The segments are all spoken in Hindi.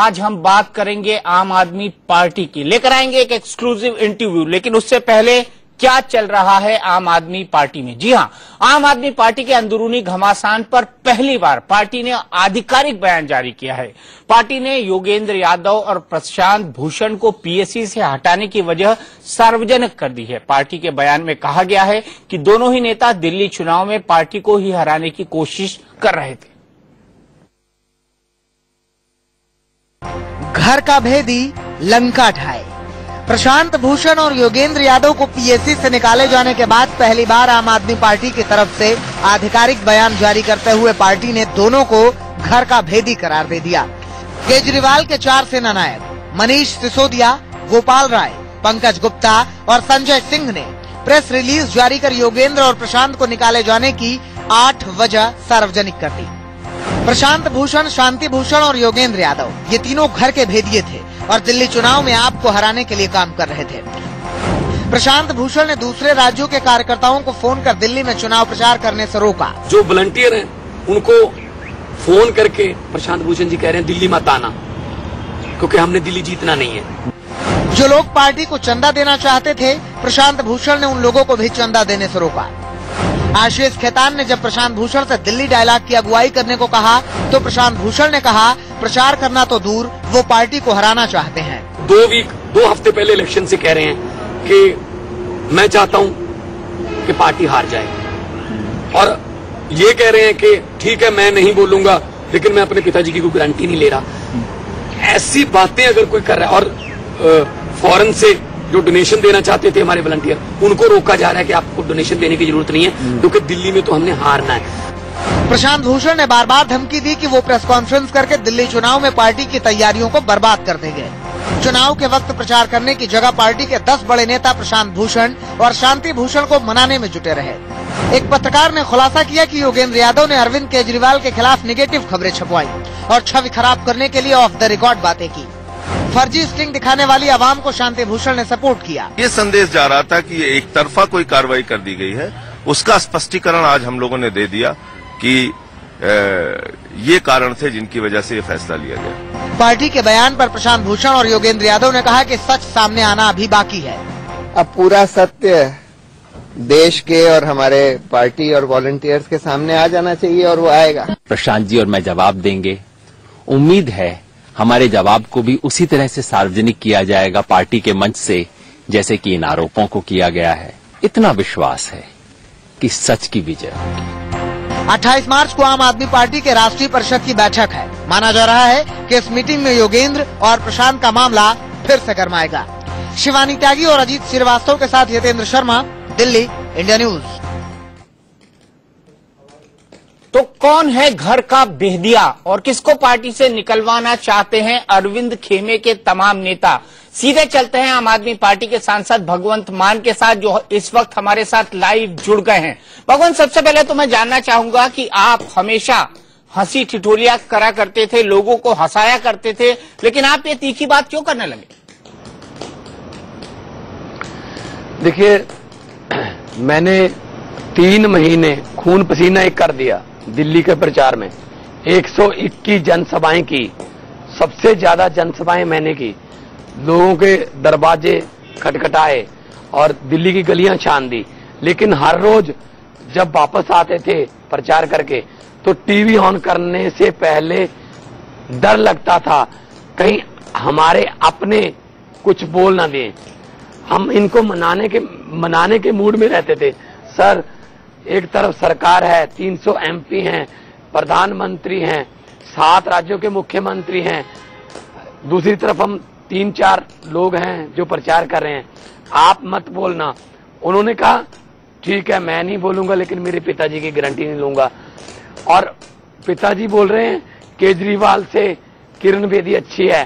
आज हम बात करेंगे आम आदमी पार्टी की, लेकर आएंगे एक एक्सक्लूसिव इंटरव्यू। लेकिन उससे पहले क्या चल रहा है आम आदमी पार्टी में? जी हां, आम आदमी पार्टी के अंदरूनी घमासान पर पहली बार पार्टी ने आधिकारिक बयान जारी किया है। पार्टी ने योगेंद्र यादव और प्रशांत भूषण को पीएससी से हटाने की वजह सार्वजनिक कर दी है। पार्टी के बयान में कहा गया है कि दोनों ही नेता दिल्ली चुनाव में पार्टी को ही हराने की कोशिश कर रहे थे। घर का भेदी लंका ढाए। प्रशांत भूषण और योगेंद्र यादव को पीएससी से निकाले जाने के बाद पहली बार आम आदमी पार्टी की तरफ से आधिकारिक बयान जारी करते हुए पार्टी ने दोनों को घर का भेदी करार दे दिया। केजरीवाल के 4 सेनानायक मनीष सिसोदिया, गोपाल राय, पंकज गुप्ता और संजय सिंह ने प्रेस रिलीज जारी कर योगेंद्र और प्रशांत को निकाले जाने की 8 वजह सार्वजनिक कर दी। प्रशांत भूषण, शांति भूषण और योगेंद्र यादव ये तीनों घर के भेदिए थे और दिल्ली चुनाव में आपको हराने के लिए काम कर रहे थे। प्रशांत भूषण ने दूसरे राज्यों के कार्यकर्ताओं को फोन कर दिल्ली में चुनाव प्रचार करने से रोका। जो वॉलंटियर हैं उनको फोन करके प्रशांत भूषण जी कह रहे हैं दिल्ली मत आना, क्योंकि हमने दिल्ली जीतना नहीं है। जो लोग पार्टी को चंदा देना चाहते थे, प्रशांत भूषण ने उन लोगों को भी चंदा देने से रोका। आशीष खेतान ने जब प्रशांत भूषण से दिल्ली डायलॉग की अगुवाई करने को कहा तो प्रशांत भूषण ने कहा प्रचार करना तो दूर, वो पार्टी को हराना चाहते हैं। 2 हफ्ते पहले इलेक्शन से कह रहे हैं कि मैं चाहता हूं कि पार्टी हार जाए, और ये कह रहे हैं कि ठीक है मैं नहीं बोलूंगा, लेकिन मैं अपने पिताजी की कोई गारंटी नहीं ले रहा। ऐसी बातें अगर कोई कर रहा है, और फॉरेन से जो डोनेशन देना चाहते थे हमारे वॉलंटियर, उनको रोका जा रहा है कि आपको डोनेशन देने की जरूरत नहीं है, क्योंकि दिल्ली में तो हमने हारना है। प्रशांत भूषण ने बार बार धमकी दी कि वो प्रेस कॉन्फ्रेंस करके दिल्ली चुनाव में पार्टी की तैयारियों को बर्बाद कर देंगे। चुनाव के वक्त प्रचार करने की जगह पार्टी के 10 बड़े नेता प्रशांत भूषण और शांति भूषण को मनाने में जुटे रहे। एक पत्रकार ने खुलासा किया कि योगेंद्र यादव ने अरविंद केजरीवाल के खिलाफ निगेटिव खबरें छपवाई और छवि खराब करने के लिए ऑफ द रिकॉर्ड बातें की। फर्जी स्टिंग दिखाने वाली आवाम को शांति भूषण ने सपोर्ट किया। ये संदेश जा रहा था कि ये एक तरफा कोई कार्रवाई कर दी गई है, उसका स्पष्टीकरण आज हम लोगों ने दे दिया कि ये कारण थे जिनकी वजह से ये फैसला लिया गया। पार्टी के बयान पर प्रशांत भूषण और योगेंद्र यादव ने कहा कि सच सामने आना अभी बाकी है। अब पूरा सत्य देश के और हमारे पार्टी और वॉलंटियर्स के सामने आ जाना चाहिए, और वो आएगा। प्रशांत जी और मैं जवाब देंगे। उम्मीद है हमारे जवाब को भी उसी तरह से सार्वजनिक किया जाएगा पार्टी के मंच से, जैसे कि इन आरोपों को किया गया है। इतना विश्वास है कि सच की विजय होगी। 28 मार्च को आम आदमी पार्टी के राष्ट्रीय परिषद की बैठक है। माना जा रहा है कि इस मीटिंग में योगेंद्र और प्रशांत का मामला फिर से गरमाएगा। शिवानी त्यागी और अजीत श्रीवास्तव के साथ यतेंद्र शर्मा, दिल्ली, इंडिया न्यूज। तो कौन है घर का बेहदिया और किसको पार्टी से निकलवाना चाहते हैं अरविंद खेमे के तमाम नेता? सीधे चलते हैं आम आदमी पार्टी के सांसद भगवंत मान के साथ, जो इस वक्त हमारे साथ लाइव जुड़ गए हैं। भगवंत, सबसे पहले तो मैं जानना चाहूंगा कि आप हमेशा हंसी ठिठोलिया करा करते थे, लोगों को हंसाया करते थे, लेकिन आप ये तीखी बात क्यों करने लगे? देखिए, मैंने 3 महीने खून पसीना एक कर दिया दिल्ली के प्रचार में। 121 जनसभाएं की, सबसे ज्यादा जनसभाएं मैंने की। लोगों के दरवाजे खटखटाए और दिल्ली की गलियां छान दी। लेकिन हर रोज जब वापस आते थे प्रचार करके, तो टीवी ऑन करने से पहले डर लगता था कहीं हमारे अपने कुछ बोल ना दें। हम इनको मनाने के मूड में रहते थे। सर, एक तरफ सरकार है, 300 एमपी हैं, प्रधानमंत्री हैं, 7 राज्यों के मुख्यमंत्री हैं, दूसरी तरफ हम 3-4 लोग हैं जो प्रचार कर रहे हैं, आप मत बोलना। उन्होंने कहा ठीक है मैं नहीं बोलूंगा, लेकिन मेरे पिताजी की गारंटी नहीं लूंगा। और पिताजी बोल रहे हैं केजरीवाल से किरण बेदी अच्छी है,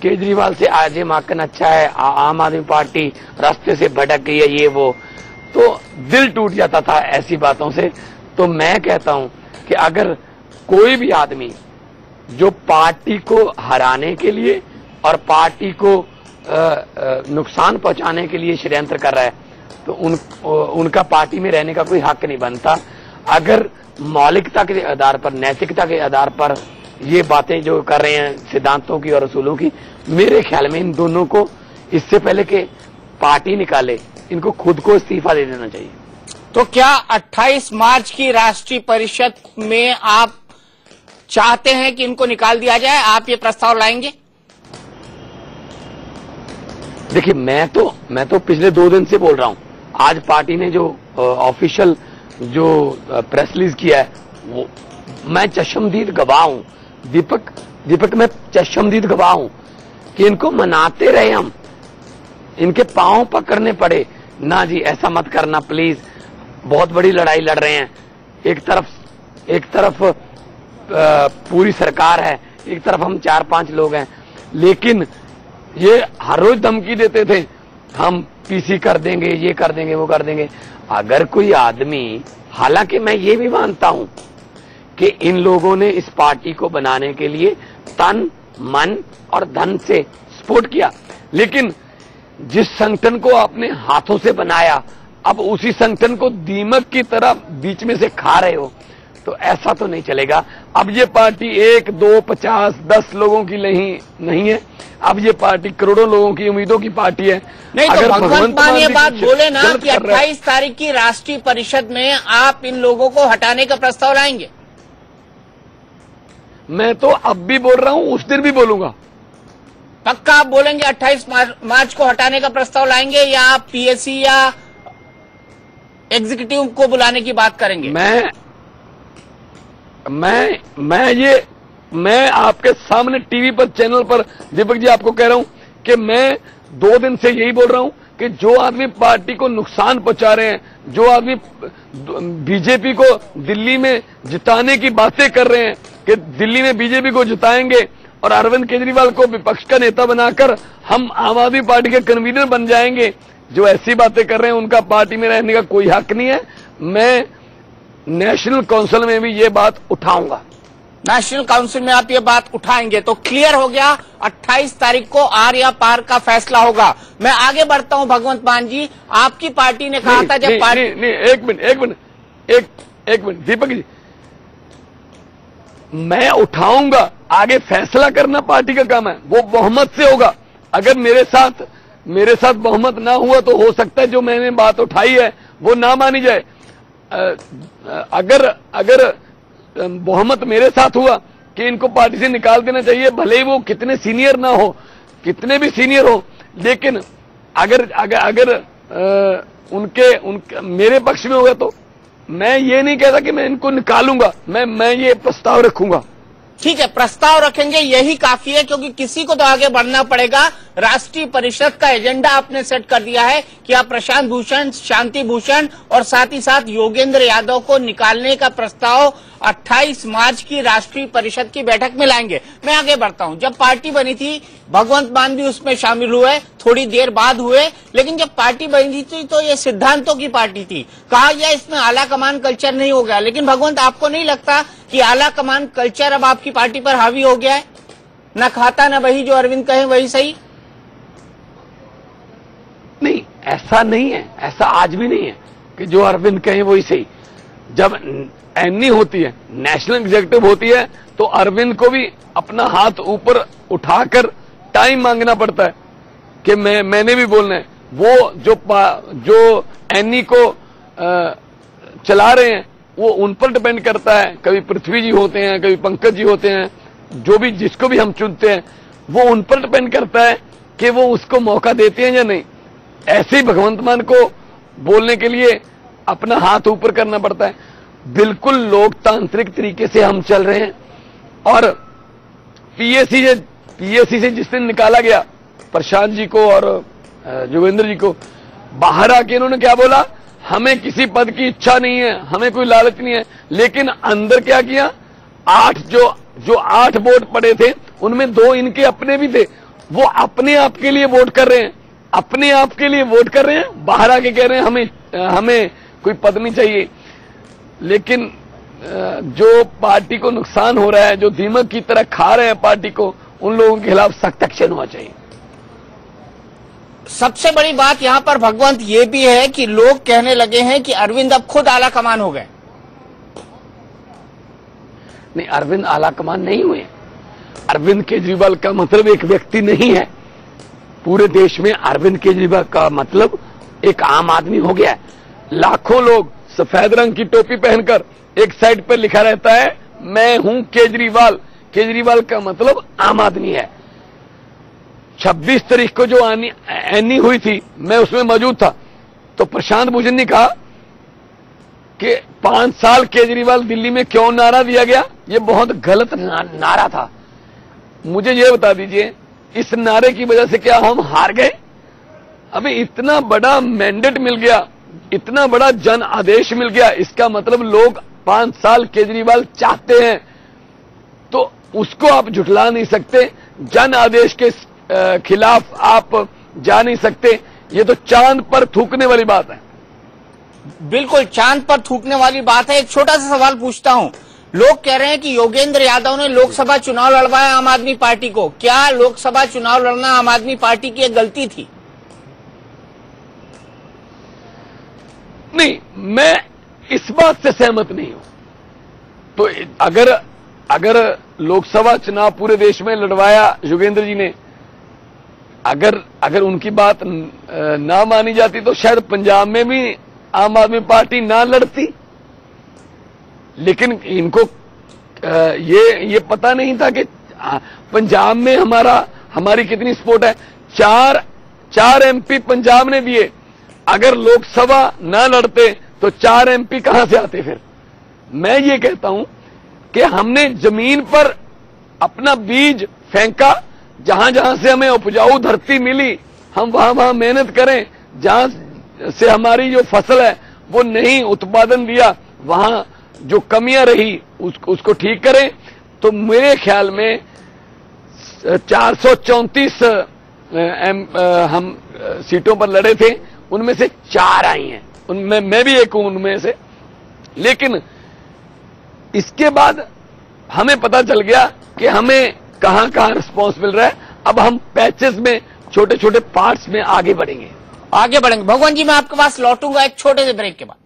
केजरीवाल से अजय माकन अच्छा है, आम आदमी पार्टी रास्ते से भटक गई है, ये वो। तो दिल टूट जाता था ऐसी बातों से। तो मैं कहता हूं कि अगर कोई भी आदमी जो पार्टी को हराने के लिए और पार्टी को नुकसान पहुंचाने के लिए षड्यंत्र कर रहा है, तो उनका पार्टी में रहने का कोई हक नहीं बनता। अगर मौलिकता के आधार पर, नैतिकता के आधार पर ये बातें जो कर रहे हैं सिद्धांतों की और असूलों की, मेरे ख्याल में इन दोनों को इससे पहले कि पार्टी निकाले, इनको खुद को इस्तीफा दे देना चाहिए। तो क्या 28 मार्च की राष्ट्रीय परिषद में आप चाहते हैं कि इनको निकाल दिया जाए? आप ये प्रस्ताव लाएंगे? देखिए, मैं तो पिछले 2 दिन से बोल रहा हूं। आज पार्टी ने जो ऑफिशियल जो प्रेस रिलीज किया है, वो मैं चश्मदीद गवाह हूं। दीपक मैं चश्मदीद गवाह हूं कि इनको मनाते रहे हम, इनके पांव पकड़ने पड़े। ना जी, ऐसा मत करना प्लीज, बहुत बड़ी लड़ाई लड़ रहे हैं। एक तरफ पूरी सरकार है, एक तरफ हम 4-5 लोग हैं, लेकिन ये हर रोज धमकी देते थे, हम पीसी कर देंगे, ये कर देंगे, वो कर देंगे। अगर कोई आदमी, हालांकि मैं ये भी मानता हूं कि इन लोगों ने इस पार्टी को बनाने के लिए तन, मन और धन से सपोर्ट किया, लेकिन जिस संगठन को आपने हाथों से बनाया, अब उसी संगठन को दीमक की तरह बीच में से खा रहे हो, तो ऐसा तो नहीं चलेगा। अब ये पार्टी 1, 2, 50, 10 लोगों की नहीं है। अब ये पार्टी करोड़ों लोगों की उम्मीदों की पार्टी है। नहीं तो भगवंत मान ये बात बोले ना कि 28 तारीख की राष्ट्रीय परिषद में आप इन लोगों को हटाने का प्रस्ताव लाएंगे? मैं तो अब भी बोल रहा हूं, उस दिन भी बोलूंगा। पक्का आप बोलेंगे 28 मार्च को हटाने का प्रस्ताव लाएंगे, या आप पीएससी या एग्जीक्यूटिव को बुलाने की बात करेंगे? मैं आपके सामने टीवी पर, चैनल पर दीपक जी आपको कह रहा हूं कि मैं 2 दिन से यही बोल रहा हूं कि जो आदमी पार्टी को नुकसान पहुंचा रहे हैं, जो आदमी बीजेपी को दिल्ली में जिताने की बातें कर रहे हैं कि दिल्ली में बीजेपी को जिताएंगे और अरविंद केजरीवाल को विपक्ष का नेता बनाकर हम आम आदमी पार्टी के कन्वीनर बन जाएंगे, जो ऐसी बातें कर रहे हैं उनका पार्टी में रहने का कोई हक नहीं है। मैं नेशनल काउंसिल में भी ये बात उठाऊंगा। नेशनल काउंसिल में आप ये बात उठाएंगे? तो क्लियर हो गया, 28 तारीख को आर या पार का फैसला होगा। मैं आगे बढ़ता हूं भगवंत मान जी, आपकी पार्टी ने कहा था जब पार्टी एक मिनट दीपक जी, मैं उठाऊंगा, आगे फैसला करना पार्टी का काम है, वो बहुमत से होगा। अगर मेरे साथ बहुमत ना हुआ तो हो सकता है जो मैंने बात उठाई है वो ना मानी जाए। अगर बहुमत मेरे साथ हुआ कि इनको पार्टी से निकाल देना चाहिए, भले ही वो कितने सीनियर ना हो, कितने भी सीनियर हो, लेकिन अगर उनके मेरे पक्ष में होगा तो मैं ये नहीं कहता कि मैं इनको निकालूंगा, मैं ये प्रस्ताव रखूंगा। ठीक है, प्रस्ताव रखेंगे, यही काफी है, क्योंकि किसी को तो आगे बढ़ना पड़ेगा। राष्ट्रीय परिषद का एजेंडा आपने सेट कर दिया है कि आप प्रशांत भूषण, शांति भूषण और साथ ही साथ योगेंद्र यादव को निकालने का प्रस्ताव 28 मार्च की राष्ट्रीय परिषद की बैठक में लाएंगे। मैं आगे बढ़ता हूं। जब पार्टी बनी थी, भगवंत मान भी उसमें शामिल हुए, थोड़ी देर बाद हुए, लेकिन जब पार्टी बनी थी तो ये सिद्धांतों की पार्टी थी। कहा गया इसमें आला कमान कल्चर नहीं हो गया, लेकिन भगवंत आपको नहीं लगता कि आला कमान कल्चर अब आपकी पार्टी पर हावी हो गया है? न खाता न वही, जो अरविंद कहे वही सही? नहीं, ऐसा नहीं है, ऐसा आज भी नहीं है कि जो अरविंद कहे वही सही। जब एनी होती है, नेशनल एग्जीक्यूटिव होती है, तो अरविंद को भी अपना हाथ ऊपर उठाकर टाइम मांगना पड़ता है कि मैंने भी बोलना है। वो जो एनी को चला रहे हैं वो उन पर डिपेंड करता है। कभी पृथ्वी जी होते हैं, कभी पंकज जी होते हैं, जो भी जिसको भी हम चुनते हैं वो उन पर डिपेंड करता है कि वो उसको मौका देते हैं या नहीं। ऐसे ही भगवंत मान को बोलने के लिए अपना हाथ ऊपर करना पड़ता है। बिल्कुल लोकतांत्रिक तरीके से हम चल रहे हैं। और पीएससी से जिस दिन निकाला गया प्रशांत जी को और योगेंद्र जी को, बाहर आके इन्होंने क्या बोला, हमें किसी पद की इच्छा नहीं है, हमें कोई लालच नहीं है। लेकिन अंदर क्या किया, 8 जो 8 वोट पड़े थे उनमें 2 इनके अपने भी थे। वो अपने आप के लिए वोट कर रहे हैं, अपने आप के लिए वोट कर रहे हैं, बाहर आके कह रहे हैं हमें कोई पद नहीं चाहिए। लेकिन जो पार्टी को नुकसान हो रहा है, जो दीमक की तरह खा रहे हैं पार्टी को, उन लोगों के खिलाफ सख्त एक्शन होना चाहिए। सबसे बड़ी बात यहां पर भगवंत ये भी है कि लोग कहने लगे हैं कि अरविंद अब खुद आला कमान हो गए। नहीं, अरविंद आला कमान नहीं हुए। अरविंद केजरीवाल का मतलब एक व्यक्ति नहीं है। पूरे देश में अरविंद केजरीवाल का मतलब एक आम आदमी हो गया है। लाखों लोग सफेद रंग की टोपी पहनकर एक साइड पर लिखा रहता है मैं हूं केजरीवाल। केजरीवाल का मतलब आम आदमी है। 26 तारीख को जो एनी हुई थी, मैं उसमें मौजूद था, तो प्रशांत भूषण ने कहा कि 5 साल केजरीवाल दिल्ली में क्यों नारा दिया गया, ये बहुत गलत नारा था। मुझे ये बता दीजिए, इस नारे की वजह से क्या हम हार गए? हमें इतना बड़ा मैंडेट मिल गया, इतना बड़ा जन आदेश मिल गया, इसका मतलब लोग 5 साल केजरीवाल चाहते हैं, तो उसको आप झुठला नहीं सकते। जन आदेश के खिलाफ आप जा नहीं सकते। ये तो चांद पर थूकने वाली बात है। बिल्कुल चांद पर थूकने वाली बात है। एक छोटा सा सवाल पूछता हूं, लोग कह रहे हैं कि योगेंद्र यादव ने लोकसभा चुनाव लड़वाया आम आदमी पार्टी को। क्या लोकसभा चुनाव लड़ना आम आदमी पार्टी की एक गलती थी? नहीं, मैं इस बात से सहमत नहीं हूं। तो अगर लोकसभा चुनाव पूरे देश में लड़वाया योगेंद्र जी ने, अगर उनकी बात ना मानी जाती तो शायद पंजाब में भी आम आदमी पार्टी ना लड़ती। लेकिन इनको ये पता नहीं था कि पंजाब में हमारी कितनी सपोर्ट है। चार एमपी पंजाब ने दिए। अगर लोकसभा ना लड़ते तो 4 एमपी कहां से आते? फिर मैं ये कहता हूं कि हमने जमीन पर अपना बीज फेंका, जहां जहां से हमें उपजाऊ धरती मिली हम वहां मेहनत करें। जहां से हमारी जो फसल है वो नहीं उत्पादन दिया, वहां जो कमियां रही उसको ठीक करें। तो मेरे ख्याल में 434 हम सीटों पर लड़े थे, उनमें से 4 आई हैं। उनमें मैं भी एक हूं उनमें से। लेकिन इसके बाद हमें पता चल गया कि हमें कहां कहां रिस्पॉन्स मिल रहा है। अब हम पैचेस में, छोटे छोटे पार्ट्स में आगे बढ़ेंगे। भगवान जी, मैं आपके पास लौटूंगा एक छोटे से ब्रेक के बाद।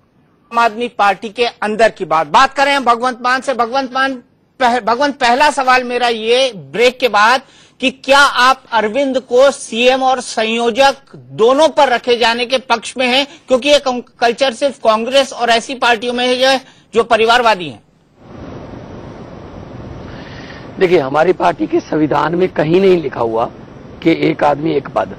आम आदमी पार्टी के अंदर की बात करें हम भगवंत मान से। भगवंत, पहला सवाल मेरा ये ब्रेक के बाद कि क्या आप अरविंद को सीएम और संयोजक दोनों पर रखे जाने के पक्ष में हैं? क्योंकि ये कल्चर सिर्फ कांग्रेस और ऐसी पार्टियों में है जो परिवारवादी हैं। देखिए, हमारी पार्टी के संविधान में कहीं नहीं लिखा हुआ कि एक आदमी एक पद।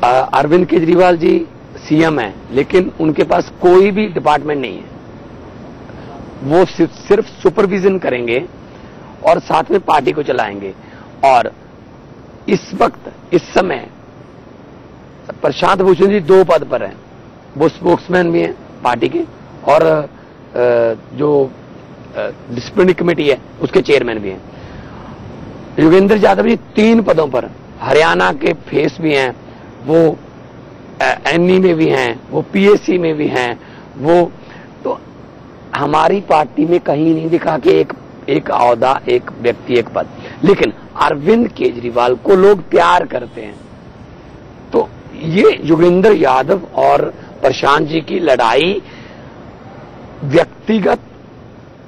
अरविंद केजरीवाल जी सीएम हैं, लेकिन उनके पास कोई भी डिपार्टमेंट नहीं है। वो सिर्फ सुपरविजन करेंगे और साथ में पार्टी को चलाएंगे। और इस वक्त, इस समय प्रशांत भूषण जी 2 पद पर हैं। वो स्पोक्समैन भी हैं पार्टी के, और जो डिसिप्लिनरी कमेटी है उसके चेयरमैन भी हैं। योगेंद्र यादव जी 3 पदों पर, हरियाणा के फेस भी हैं, वो एनई में भी हैं, वो पीएससी में भी हैं। वो तो हमारी पार्टी में कहीं नहीं दिखा कि एक औहदा, एक व्यक्ति, एक पद। लेकिन अरविंद केजरीवाल को लोग प्यार करते हैं। तो ये योगेंद्र यादव और प्रशांत जी की लड़ाई व्यक्तिगत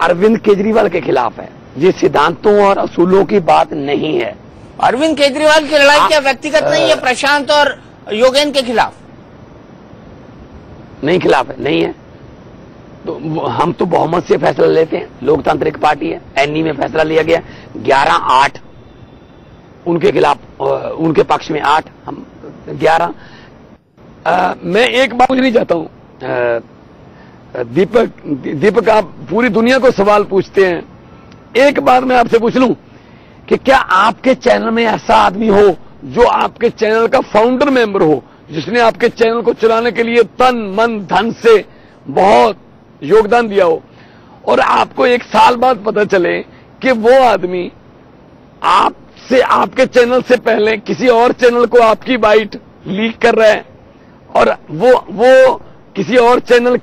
अरविंद केजरीवाल के खिलाफ है। ये सिद्धांतों और असूलों की बात नहीं है। अरविंद केजरीवाल की लड़ाई क्या व्यक्तिगत नहीं है? प्रशांत और योगेंद्र के खिलाफ नहीं, खिलाफ है, नहीं है। तो हम तो बहुमत से फैसला लेते हैं, लोकतांत्रिक पार्टी है। एनई में फैसला लिया गया 11-8 उनके खिलाफ, उनके पक्ष में 8, हम 11। मैं एक बात पूछनी चाहता हूं, दीपक आप पूरी दुनिया को सवाल पूछते हैं, एक बार मैं आपसे पूछ लूं कि क्या आपके चैनल में ऐसा आदमी हो जो आपके चैनल का फाउंडर मेंबर हो, जिसने आपके चैनल को चलाने के लिए तन मन धन से बहुत योगदान दिया हो, और आपको 1 साल बाद पता चले कि वो आदमी आपसे, आपके चैनल से पहले किसी और चैनल को आपकी बाइट लीक कर रहा है, और वो किसी और चैनल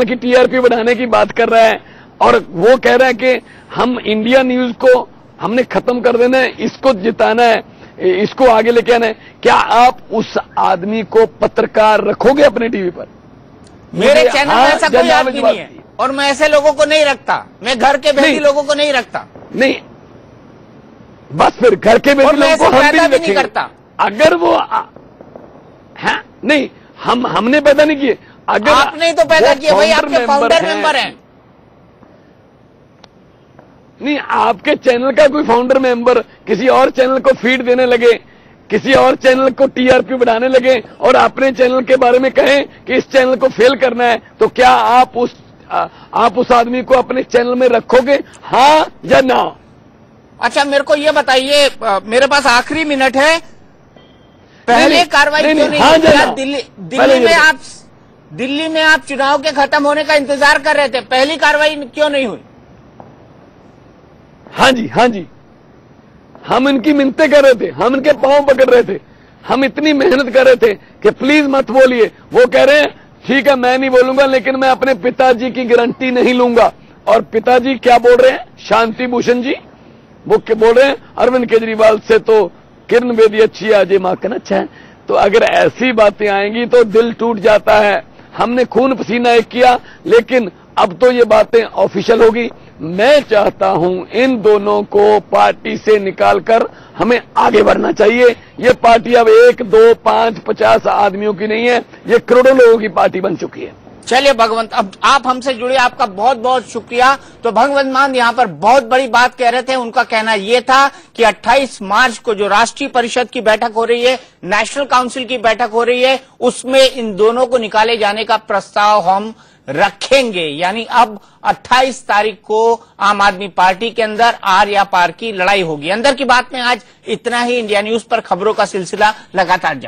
की टीआरपी बढ़ाने की बात कर रहा है, और वो कह रहा है कि हम इंडिया न्यूज को हमने खत्म कर देना है, इसको जिताना है, इसको आगे लेके आना है। क्या आप उस आदमी को पत्रकार रखोगे अपने टीवी पर? मेरे चैनल में ऐसा कोई आदमी नहीं है, और मैं ऐसे लोगों को नहीं रखता, मैं घर के भेदी लोगों को नहीं रखता। नहीं, बस फिर घर के भेदी लोगों को हम भी नहीं करता। अगर वो है नहीं, हमने पैदा नहीं किए। अगर आपने ही तो पैदा किए भाई, आपके फाउंडर मेंबर हैं। नहीं, आपके चैनल का कोई फाउंडर मेंबर किसी और चैनल को फीड देने लगे, किसी और चैनल को टीआरपी बढ़ाने लगे और अपने चैनल के बारे में कहें कि इस चैनल को फेल करना है, तो क्या आप उस आदमी को अपने चैनल में रखोगे, हाँ या ना? अच्छा, मेरे को ये बताइए, मेरे पास आखिरी मिनट है, पहले कार्रवाई क्यों नहीं हुई? दिल्ली में आप चुनाव के खत्म होने का इंतजार कर रहे थे, पहली कार्रवाई क्यों नहीं हुई? हाँ जी, हम इनकी मिन्नतें कर रहे थे, हम इनके पांव पकड़ रहे थे, हम इतनी मेहनत कर रहे थे कि प्लीज मत बोलिए। वो कह रहे हैं ठीक है मैं नहीं बोलूंगा, लेकिन मैं अपने पिताजी की गारंटी नहीं लूंगा। और पिताजी क्या बोल रहे हैं? शांति भूषण जी वो बोल रहे हैं अरविंद केजरीवाल से तो किरण बेदी अच्छी है, अजय माकन अच्छा है। तो अगर ऐसी बातें आएंगी तो दिल टूट जाता है। हमने खून पसीना एक किया, लेकिन अब तो ये बातें ऑफिशियल होगी। मैं चाहता हूं इन दोनों को पार्टी से निकालकर हमें आगे बढ़ना चाहिए। ये पार्टी अब 1, 2, 5, 50 आदमियों की नहीं है, ये करोड़ों लोगों की पार्टी बन चुकी है। चलिए भगवंत, अब आप हमसे जुड़े, आपका बहुत बहुत शुक्रिया। तो भगवंत मान यहाँ पर बहुत बड़ी बात कह रहे थे। उनका कहना ये था कि 28 मार्च को जो राष्ट्रीय परिषद की बैठक हो रही है, नेशनल काउंसिल की बैठक हो रही है, उसमें इन दोनों को निकाले जाने का प्रस्ताव हम रखेंगे। यानी अब 28 तारीख को आम आदमी पार्टी के अंदर आर या पार की लड़ाई होगी। अंदर की बात में आज इतना ही। इंडिया न्यूज पर खबरों का सिलसिला लगातार जारी।